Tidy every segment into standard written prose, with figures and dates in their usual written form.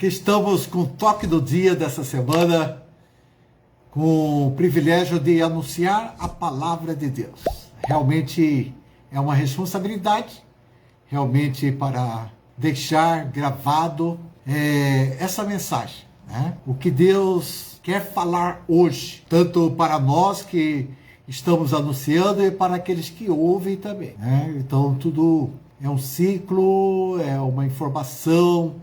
Aqui estamos com o toque do dia dessa semana, com o privilégio de anunciar a palavra de Deus. Realmente é uma responsabilidade, realmente para deixar gravado essa mensagem, né? O que Deus quer falar hoje, tanto para nós que estamos anunciando e para aqueles que ouvem também, né? Então tudo é um ciclo, é uma informação.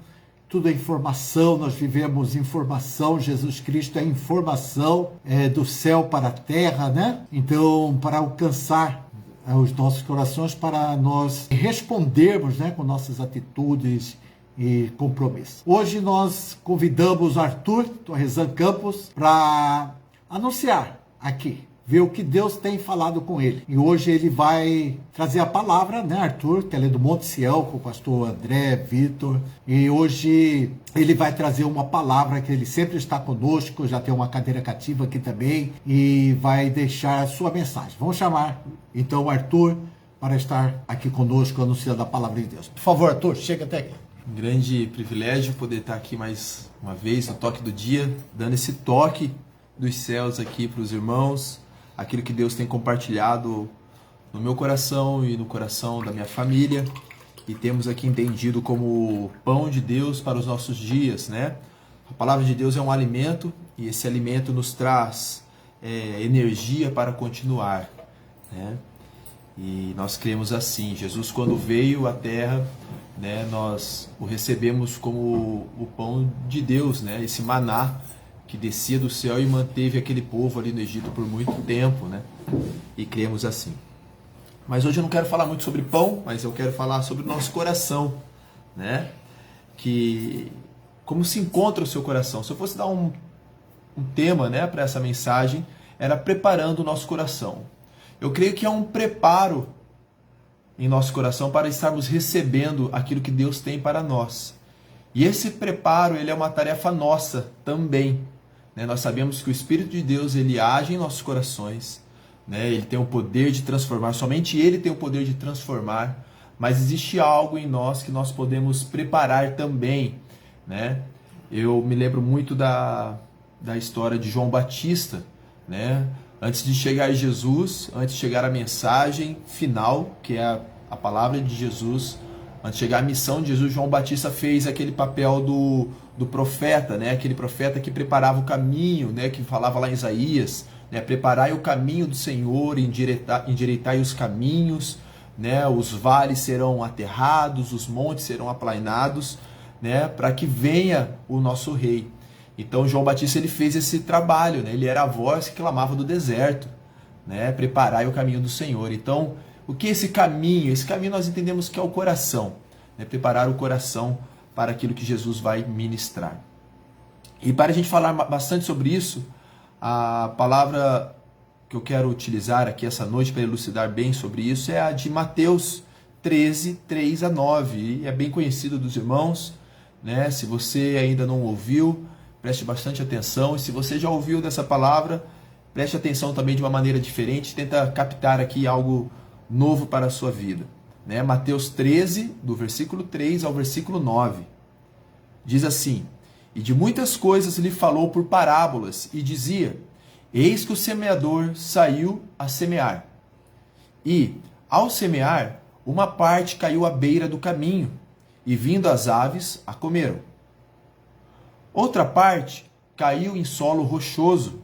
Tudo é informação, nós vivemos informação, Jesus Cristo é informação, do céu para a terra, né? Então, para alcançar os nossos corações, para nós respondermos, né, com nossas atitudes e compromissos. Hoje nós convidamos Arthur Torresan Campos para anunciar aqui, ver o que Deus tem falado com ele. E hoje ele vai trazer a palavra, né, Arthur, que é do Monte Sião, com o pastor André, Vitor. E hoje ele vai trazer uma palavra que ele sempre está conosco, já tem uma cadeira cativa aqui também, e vai deixar a sua mensagem. Vamos chamar, então, o Arthur para estar aqui conosco, anunciando a palavra de Deus. Por favor, Arthur, chega até aqui. Um grande privilégio poder estar aqui mais uma vez no Toque do Dia, dando esse toque dos céus aqui para os irmãos, aquilo que Deus tem compartilhado no meu coração e no coração da minha família, e temos aqui entendido como pão de Deus para os nossos dias, né? A palavra de Deus é um alimento, e esse alimento nos traz energia para continuar, né? E nós cremos assim, Jesus quando veio à terra, né, nós o recebemos como o pão de Deus, né? Esse maná que descia do céu e manteve aquele povo ali no Egito por muito tempo, né? E cremos assim. Mas hoje eu não quero falar muito sobre pão, mas eu quero falar sobre o nosso coração, né? Que como se encontra o seu coração. Se eu fosse dar um tema, né, para essa mensagem, era preparando o nosso coração. Eu creio que é um preparo em nosso coração para estarmos recebendo aquilo que Deus tem para nós. E esse preparo, ele é uma tarefa nossa também. Nós sabemos que o Espírito de Deus, ele age em nossos corações, né? Ele tem o poder de transformar, somente Ele tem o poder de transformar, mas existe algo em nós que nós podemos preparar também, né? Eu me lembro muito da história de João Batista, né? Antes de chegar Jesus, antes de chegar a mensagem final, que é a palavra de Jesus, antes de chegar a missão de Jesus, João Batista fez aquele papel do profeta, né? Aquele profeta que preparava o caminho, né? Que falava lá em Isaías, né? Preparai o caminho do Senhor, endireitai os caminhos, né? Os vales serão aterrados, os montes serão aplainados, né? Para que venha o nosso rei. Então João Batista, ele fez esse trabalho, né? Ele era a voz que clamava do deserto, né? Preparai o caminho do Senhor. Então, o que é esse caminho? Esse caminho nós entendemos que é o coração, né? Preparar o coração para aquilo que Jesus vai ministrar. E para a gente falar bastante sobre isso, a palavra que eu quero utilizar aqui essa noite para elucidar bem sobre isso é a de Mateus 13, 3 a 9. E é bem conhecido dos irmãos, né? Se você ainda não ouviu, preste bastante atenção. E se você já ouviu dessa palavra, preste atenção também de uma maneira diferente. Tenta captar aqui algo novo para a sua vida, né? Mateus 13, do versículo 3 ao versículo 9, diz assim: E de muitas coisas lhe falou por parábolas, e dizia: Eis que o semeador saiu a semear. E, ao semear, uma parte caiu à beira do caminho, e vindo as aves, a comeram. Outra parte caiu em solo rochoso,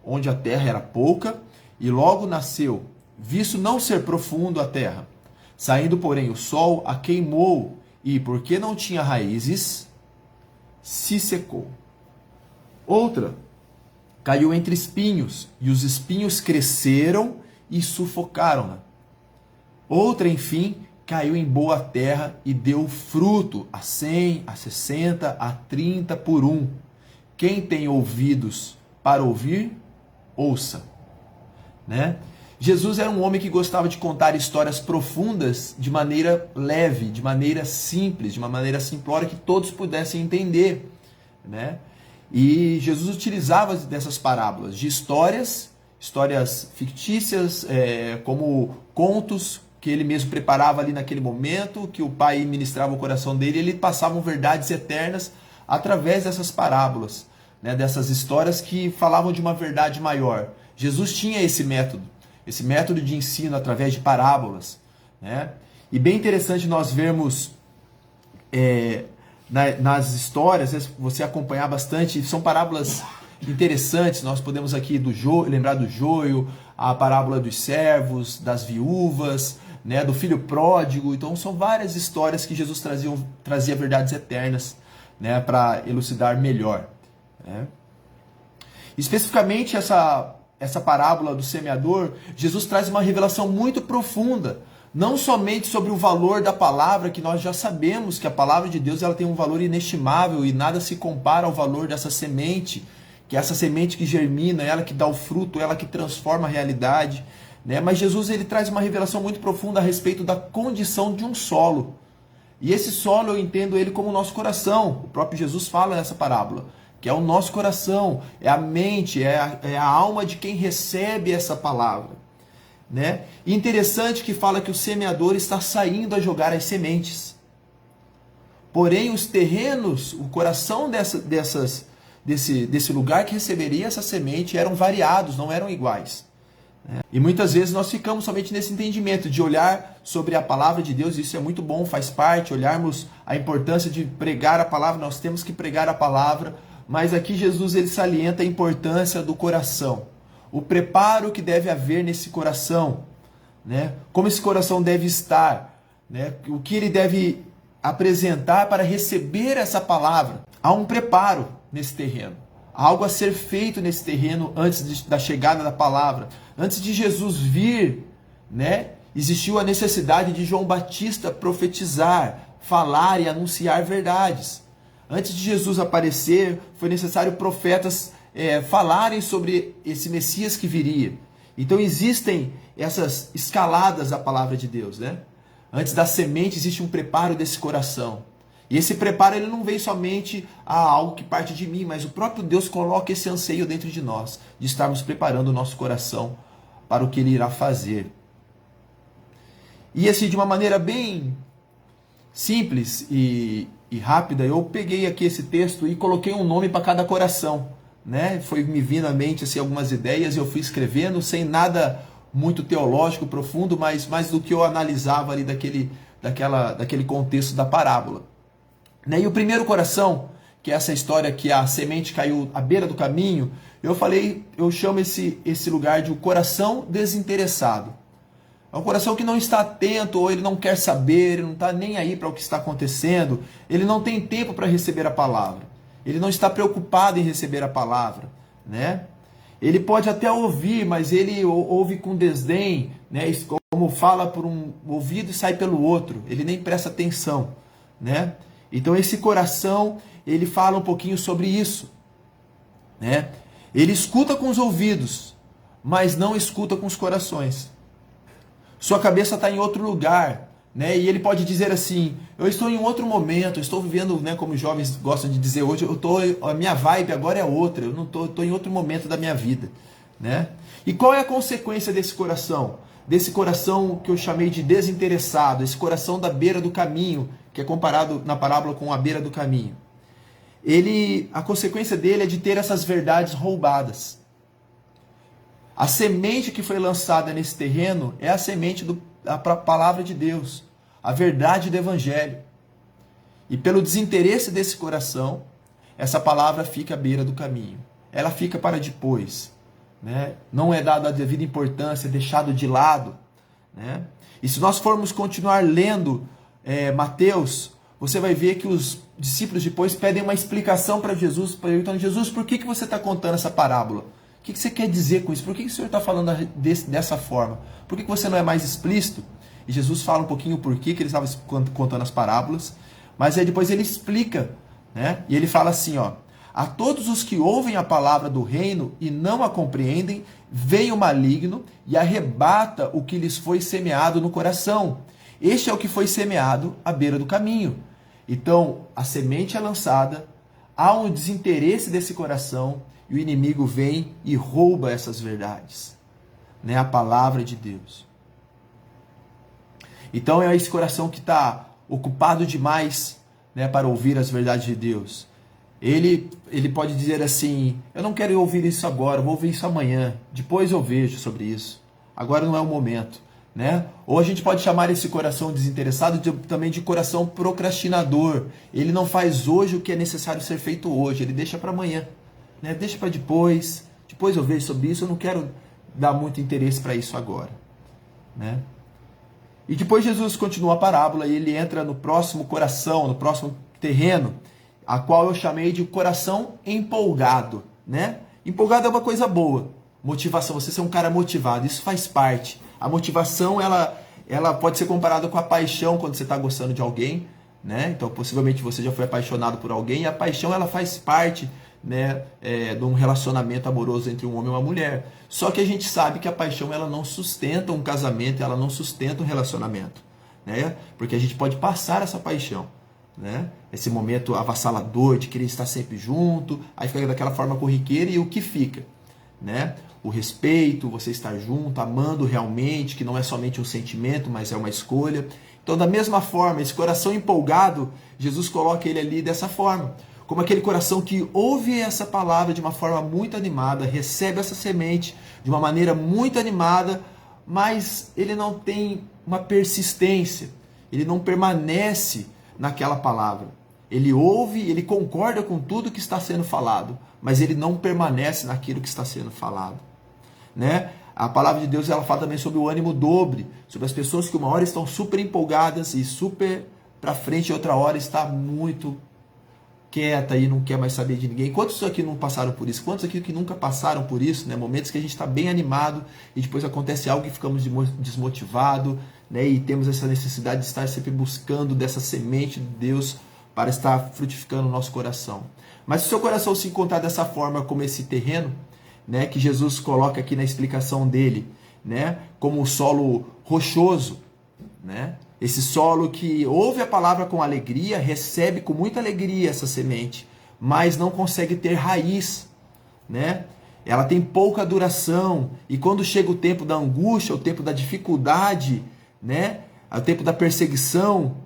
onde a terra era pouca, e logo nasceu, visto não ser profundo a terra. Saindo, porém, o sol a queimou, e, porque não tinha raízes, se secou. Outra caiu entre espinhos, e os espinhos cresceram e sufocaram-na. Outra, enfim, caiu em boa terra e deu fruto a 100, a 60, a 30 por um. Quem tem ouvidos para ouvir, ouça. Né? Jesus era um homem que gostava de contar histórias profundas de maneira leve, de maneira simples, de uma maneira simplória que todos pudessem entender, né? E Jesus utilizava dessas parábolas de histórias fictícias, como contos que ele mesmo preparava ali naquele momento, que o Pai ministrava o coração dele, ele passavam verdades eternas através dessas parábolas, né, dessas histórias que falavam de uma verdade maior. Jesus tinha esse método de ensino através de parábolas, né? E bem interessante nós vermos nas histórias, você acompanhar bastante, são parábolas interessantes. Nós podemos aqui lembrar do joio, a parábola dos servos, das viúvas, né, do filho pródigo. Então são várias histórias que Jesus trazia verdades eternas, né, para elucidar melhor, né? Especificamente essa parábola do semeador, Jesus traz uma revelação muito profunda, não somente sobre o valor da palavra, que nós já sabemos que a palavra de Deus ela tem um valor inestimável e nada se compara ao valor dessa semente, que é essa semente que germina, ela que dá o fruto, ela que transforma a realidade, né? Mas Jesus ele traz uma revelação muito profunda a respeito da condição de um solo. E esse solo eu entendo ele como o nosso coração. O próprio Jesus fala nessa parábola, que é o nosso coração, é a mente, é a alma de quem recebe essa palavra, né? E interessante que fala que o semeador está saindo a jogar as sementes. Porém, os terrenos, o coração desse lugar que receberia essa semente eram variados, não eram iguais. E muitas vezes nós ficamos somente nesse entendimento de olhar sobre a palavra de Deus, isso é muito bom, faz parte, olharmos a importância de pregar a palavra, nós temos que pregar a palavra, mas aqui Jesus ele salienta a importância do coração, o preparo que deve haver nesse coração, né? Como esse coração deve estar, né? O que ele deve apresentar para receber essa palavra. Há um preparo nesse terreno, há algo a ser feito nesse terreno antes da chegada da palavra. Antes de Jesus vir, né, existiu a necessidade de João Batista profetizar, falar e anunciar verdades. Antes de Jesus aparecer, foi necessário profetas falarem sobre esse Messias que viria. Então existem essas escaladas da palavra de Deus, né? Antes da semente existe um preparo desse coração. E esse preparo ele não vem somente a algo que parte de mim, mas o próprio Deus coloca esse anseio dentro de nós, de estarmos preparando o nosso coração para o que Ele irá fazer. E assim, de uma maneira bem simples e rápida, eu peguei aqui esse texto e coloquei um nome para cada coração, né? Foi me vindo à mente assim, algumas ideias e eu fui escrevendo sem nada muito teológico, profundo, mas mais do que eu analisava ali daquele contexto da parábola. E o primeiro coração, que é essa história que a semente caiu à beira do caminho, eu chamo esse lugar de o coração desinteressado. É um coração que não está atento, ou ele não quer saber, ele não está nem aí para o que está acontecendo, ele não tem tempo para receber a palavra, ele não está preocupado em receber a palavra, né? Ele pode até ouvir, mas ele ouve com desdém, né? Como fala por um ouvido e sai pelo outro, ele nem presta atenção, né? Então esse coração, ele fala um pouquinho sobre isso, né? Ele escuta com os ouvidos, mas não escuta com os corações. Sua cabeça está em outro lugar, né? E ele pode dizer assim, eu estou em outro momento, eu estou vivendo, né, como os jovens gostam de dizer hoje, a minha vibe agora é outra, eu estou em outro momento da minha vida, né? E qual é a consequência desse coração? Desse coração que eu chamei de desinteressado, esse coração da beira do caminho, que é comparado na parábola com a beira do caminho. A consequência dele é de ter essas verdades roubadas. A semente que foi lançada nesse terreno é a semente da palavra de Deus, a verdade do Evangelho. E pelo desinteresse desse coração, essa palavra fica à beira do caminho. Ela fica para depois, né? Não é dada a devida importância, é deixado de lado, né? E se nós formos continuar lendo Mateus, você vai ver que os discípulos depois pedem uma explicação para Jesus, perguntando, Jesus, por que você está contando essa parábola? O que você quer dizer com isso? Por que o Senhor está falando dessa forma? Por que você não é mais explícito? E Jesus fala um pouquinho o porquê que ele estava contando as parábolas, mas aí depois ele explica, né? E ele fala assim, ó, a todos os que ouvem a palavra do reino e não a compreendem, vem o maligno e arrebata o que lhes foi semeado no coração. Este é o que foi semeado à beira do caminho. Então, a semente é lançada, há um desinteresse desse coração e o inimigo vem e rouba essas verdades, né? A palavra de Deus. Então, é esse coração que está ocupado demais, né, para ouvir as verdades de Deus. Ele pode dizer assim, eu não quero ouvir isso agora, vou ouvir isso amanhã, depois eu vejo sobre isso, agora não é o momento, né? Ou a gente pode chamar esse coração desinteressado também de coração procrastinador. Ele não faz hoje o que é necessário ser feito hoje, ele deixa para amanhã, né? Deixa para depois eu vejo sobre isso, eu não quero dar muito interesse para isso agora, né? E depois Jesus continua a parábola e ele entra no próximo coração, no próximo terreno, a qual eu chamei de coração empolgado, né? Empolgado é uma coisa boa. Motivação, você ser um cara motivado, isso faz parte. A motivação, ela pode ser comparada com a paixão quando você está gostando de alguém, né? Então, possivelmente você já foi apaixonado por alguém, e a paixão, ela faz parte, né, de um relacionamento amoroso entre um homem e uma mulher. Só que a gente sabe que a paixão, ela não sustenta um casamento, ela não sustenta um relacionamento, né? Porque a gente pode passar essa paixão, né? Esse momento avassalador de querer estar sempre junto, aí fica daquela forma corriqueira, e o que fica, né? O respeito, você estar junto, amando realmente, que não é somente um sentimento, mas é uma escolha. Então, da mesma forma, esse coração empolgado, Jesus coloca ele ali dessa forma, como aquele coração que ouve essa palavra de uma forma muito animada, recebe essa semente de uma maneira muito animada, mas ele não tem uma persistência, ele não permanece naquela palavra. Ele ouve, ele concorda com tudo que está sendo falado, mas ele não permanece naquilo que está sendo falado, né? A palavra de Deus, ela fala também sobre o ânimo dobre, sobre as pessoas que uma hora estão super empolgadas e super para frente, e outra hora está muito quieta e não quer mais saber de ninguém. Quantos aqui não passaram por isso? Quantos aqui que nunca passaram por isso, né? Momentos que a gente está bem animado e depois acontece algo e ficamos desmotivados, né? E temos essa necessidade de estar sempre buscando dessa semente de Deus para estar frutificando o nosso coração. Mas se o seu coração se encontrar dessa forma, como esse terreno, né, que Jesus coloca aqui na explicação dele, né, como o solo rochoso, né, esse solo que ouve a palavra com alegria, recebe com muita alegria essa semente, mas não consegue ter raiz, né? Ela tem pouca duração, e quando chega o tempo da angústia, o tempo da dificuldade, né, o tempo da perseguição,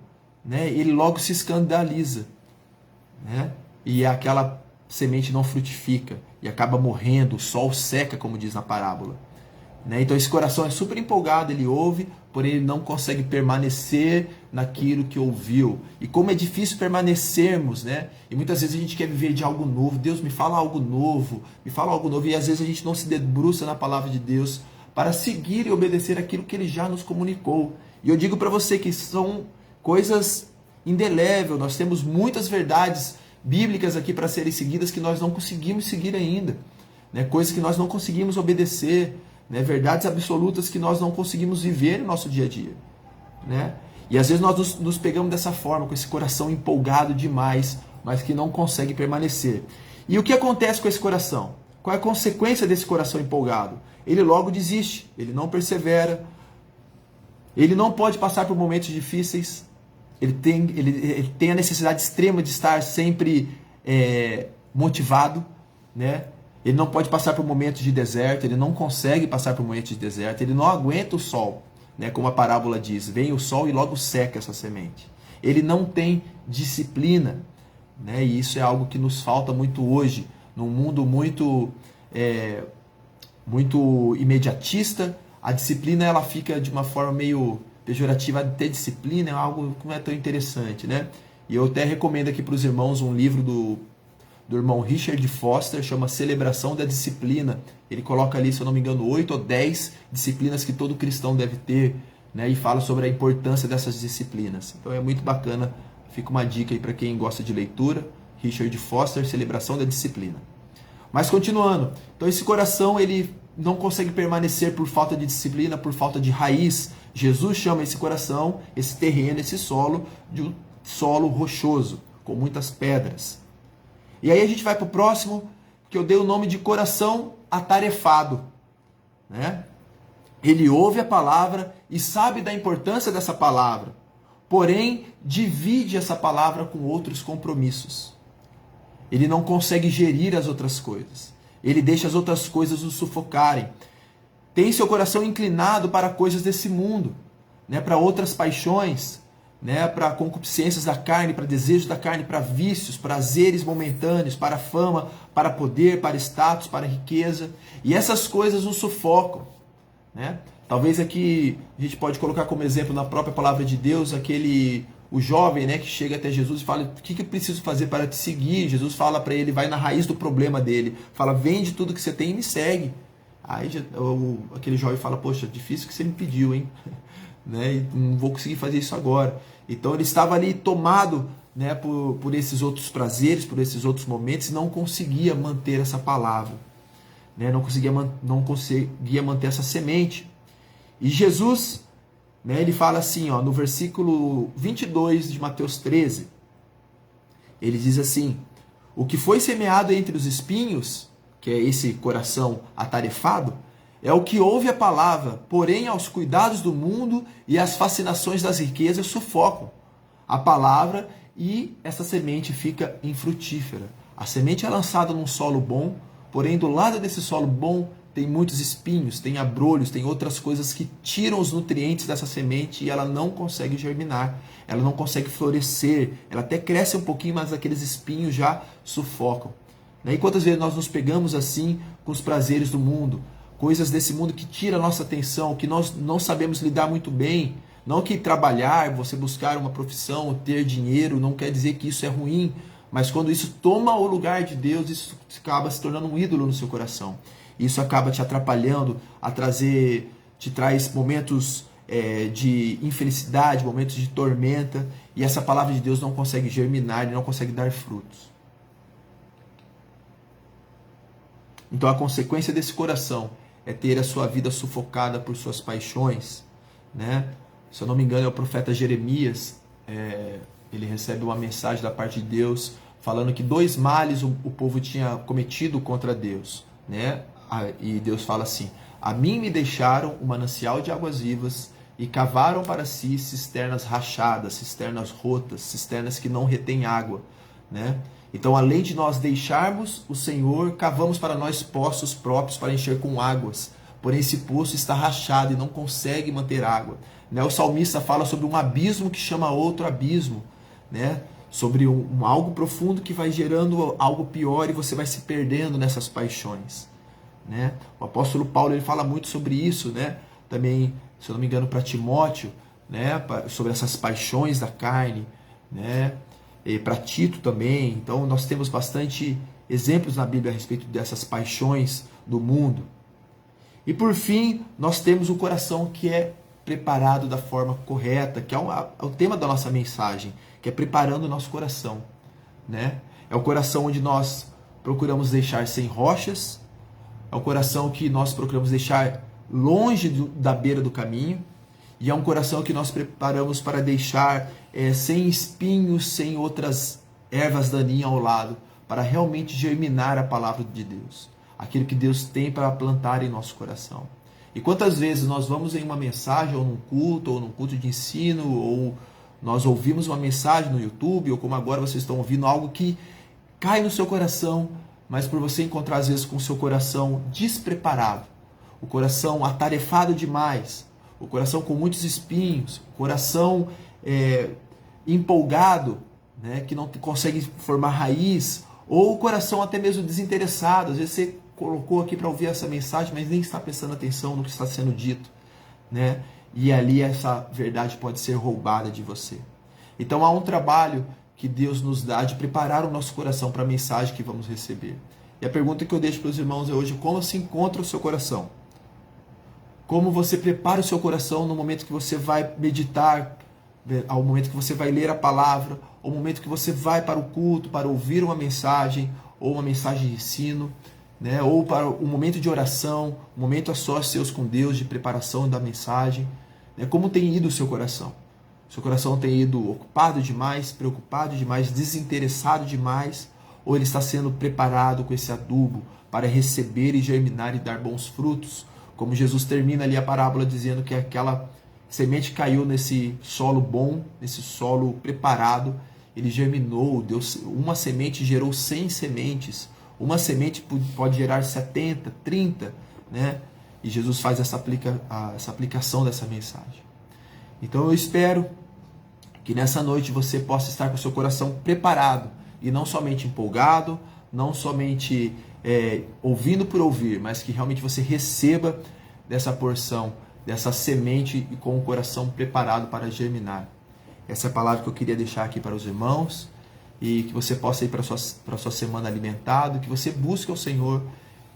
né, ele logo se escandaliza, né? E aquela semente não frutifica e acaba morrendo, o sol seca, como diz na parábola, né? Então esse coração é super empolgado, ele ouve, porém ele não consegue permanecer naquilo que ouviu. E como é difícil permanecermos, né? E muitas vezes a gente quer viver de algo novo. Deus, me fala algo novo, me fala algo novo. E às vezes a gente não se debruça na palavra de Deus para seguir e obedecer aquilo que Ele já nos comunicou. E eu digo para você que são coisas indeléveis. Nós temos muitas verdades bíblicas aqui para serem seguidas que nós não conseguimos seguir ainda, né? Coisas que nós não conseguimos obedecer, né? Verdades absolutas que nós não conseguimos viver no nosso dia a dia, né? E às vezes nós nos pegamos dessa forma, com esse coração empolgado demais, mas que não consegue permanecer. E o que acontece com esse coração? Qual é a consequência desse coração empolgado? Ele logo desiste, ele não persevera, ele não pode passar por momentos difíceis. Ele tem a necessidade extrema de estar sempre motivado, né? Ele não pode passar por momentos de deserto, ele não consegue passar por momentos de deserto, ele não aguenta o sol, né? Como a parábola diz, vem o sol e logo seca essa semente. Ele não tem disciplina, né? E isso é algo que nos falta muito hoje, num mundo muito imediatista. A disciplina, ela fica de uma forma meio pejorativa. Ter disciplina é algo que não é tão interessante, né? E eu até recomendo aqui para os irmãos um livro do irmão Richard Foster, chama Celebração da Disciplina. Ele coloca ali, se eu não me engano, 8 ou 10 disciplinas que todo cristão deve ter, né? E fala sobre a importância dessas disciplinas. Então é muito bacana, fica uma dica aí para quem gosta de leitura. Richard Foster, Celebração da Disciplina. Mas continuando, então esse coração, ele não consegue permanecer por falta de disciplina, por falta de raiz. Jesus chama esse coração, esse terreno, esse solo, de um solo rochoso, com muitas pedras. E aí a gente vai para o próximo, que eu dei o nome de coração atarefado, né? Ele ouve a palavra e sabe da importância dessa palavra, porém divide essa palavra com outros compromissos. Ele não consegue gerir as outras coisas. Ele deixa as outras coisas o sufocarem. Tem seu coração inclinado para coisas desse mundo, né? Para outras paixões, né, para concupiscências da carne, para desejos da carne, para vícios, prazeres momentâneos, para fama, para poder, para status, para riqueza. E essas coisas nos sufocam, né? Talvez aqui a gente pode colocar como exemplo na própria palavra de Deus o jovem, né, que chega até Jesus e fala: o que eu preciso fazer para te seguir? Jesus fala para ele, vai na raiz do problema dele, fala: vende tudo que você tem e me segue. Aí aquele jovem fala: poxa, difícil que você me pediu, hein? Né? E não vou conseguir fazer isso agora. Então ele estava ali tomado, né, por esses outros prazeres, por esses outros momentos, e não conseguia manter essa palavra, né? Não conseguia manter essa semente. E Jesus, né, ele fala assim, ó, no versículo 22 de Mateus 13, ele diz assim: o que foi semeado entre os espinhos, que é esse coração atarefado, é o que ouve a palavra, porém aos cuidados do mundo e às fascinações das riquezas sufocam a palavra e essa semente fica infrutífera. A semente é lançada num solo bom, porém do lado desse solo bom tem muitos espinhos, tem abrolhos, tem outras coisas que tiram os nutrientes dessa semente e ela não consegue germinar, ela não consegue florescer, ela até cresce um pouquinho, mas aqueles espinhos já sufocam. E quantas vezes nós nos pegamos assim com os prazeres do mundo, coisas desse mundo que tiram a nossa atenção, que nós não sabemos lidar muito bem. Não que trabalhar, você buscar uma profissão, ter dinheiro, não quer dizer que isso é ruim, mas quando isso toma o lugar de Deus, isso acaba se tornando um ídolo no seu coração. Isso acaba te atrapalhando, te traz momentos de infelicidade, momentos de tormenta, e essa palavra de Deus não consegue germinar, não consegue dar frutos. Então a consequência desse coração é ter a sua vida sufocada por suas paixões, né? Se eu não me engano, é o profeta Jeremias, ele recebe uma mensagem da parte de Deus falando que 2 males o povo tinha cometido contra Deus, né? E Deus fala assim: a mim me deixaram um manancial de águas vivas e cavaram para si cisternas rachadas, cisternas rotas, cisternas que não retêm água, né? Então, além de nós deixarmos o Senhor, cavamos para nós poços próprios para encher com águas. Porém, esse poço está rachado e não consegue manter água. Né? O salmista fala sobre um abismo que chama outro abismo, né? Sobre algo profundo que vai gerando algo pior e você vai se perdendo nessas paixões. Né? O apóstolo Paulo ele fala muito sobre isso, né? Também, se eu não me engano, para Timóteo, né? Sobre essas paixões da carne, né? E para Tito também. Então nós temos bastante exemplos na Bíblia a respeito dessas paixões do mundo. E por fim, nós temos o coração que é preparado da forma correta, que é o tema da nossa mensagem, que é preparando o nosso coração, né? É o coração onde nós procuramos deixar sem rochas, é o coração que nós procuramos deixar longe da beira do caminho, e é um coração que nós preparamos para deixar sem espinhos, sem outras ervas daninhas ao lado, para realmente germinar a palavra de Deus, aquilo que Deus tem para plantar em nosso coração. E quantas vezes nós vamos em uma mensagem, ou num culto de ensino, ou nós ouvimos uma mensagem no YouTube, ou como agora vocês estão ouvindo, algo que cai no seu coração, mas por você encontrar às vezes com o seu coração despreparado, o coração atarefado demais, o coração com muitos espinhos, o coração empolgado, né, que não consegue formar raiz, ou o coração até mesmo desinteressado. Às vezes você colocou aqui para ouvir essa mensagem, mas nem está prestando atenção no que está sendo dito, né? E ali essa verdade pode ser roubada de você. Então há um trabalho que Deus nos dá de preparar o nosso coração para a mensagem que vamos receber. E a pergunta que eu deixo para os irmãos é hoje: como se encontra o seu coração? Como você prepara o seu coração no momento que você vai meditar, ao momento que você vai ler a palavra, ao momento que você vai para o culto, para ouvir uma mensagem, ou uma mensagem de ensino, né? Ou para um momento de oração, um momento a sós seus com Deus, de preparação da mensagem, né? Como tem ido o seu coração? O seu coração tem ido ocupado demais, preocupado demais, desinteressado demais, ou ele está sendo preparado com esse adubo para receber e germinar e dar bons frutos? Como Jesus termina ali a parábola dizendo que aquela semente caiu nesse solo bom, nesse solo preparado, ele germinou, uma semente gerou 100 sementes, uma semente pode gerar 70, 30, né? E Jesus faz essa aplicação dessa mensagem. Então eu espero Que nessa noite você possa estar com o seu coração preparado e não somente empolgado, não somente ouvindo por ouvir, mas que realmente você receba dessa porção, dessa semente e com o coração preparado para germinar. Essa é a palavra que eu queria deixar aqui para os irmãos e que você possa ir para a sua semana alimentado, que você busque ao Senhor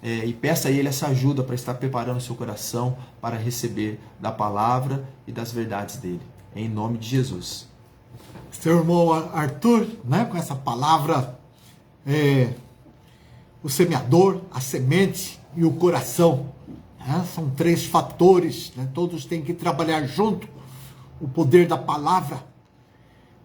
e peça a Ele essa ajuda para estar preparando o seu coração para receber da palavra e das verdades dele. Em nome de Jesus. Seu irmão Arthur, né, com essa palavra, o semeador, a semente e o coração, né, são 3 fatores, né, todos têm que trabalhar junto, o poder da palavra.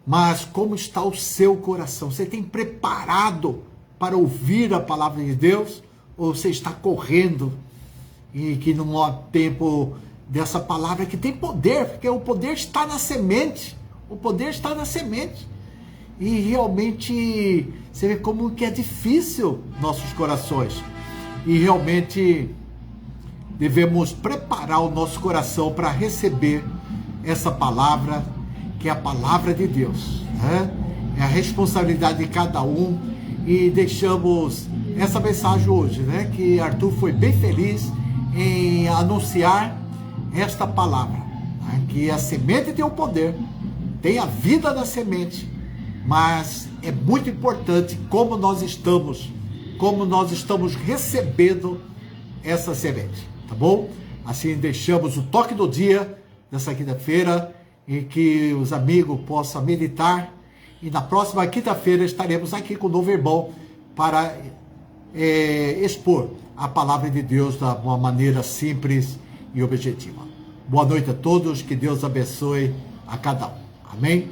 Mas como está o seu coração? Você tem preparado para ouvir a palavra de Deus? Ou você está correndo e que não há tempo dessa palavra que tem poder? Porque o poder está na semente. O poder está na semente. E realmente você vê como que é difícil nossos corações. E realmente devemos preparar o nosso coração para receber essa palavra, que é a palavra de Deus, né? É a responsabilidade de cada um. E deixamos essa mensagem hoje, né? Que Arthur foi bem feliz em anunciar esta palavra, né? Que a semente tem o poder, tem a vida da semente, mas é muito importante como nós estamos recebendo essa semente, tá bom? Assim deixamos o toque do dia dessa quinta-feira e que os amigos possam meditar. E na próxima quinta-feira estaremos aqui com o novo irmão para expor a palavra de Deus de uma maneira simples e objetiva. Boa noite a todos, que Deus abençoe a cada um. Amém?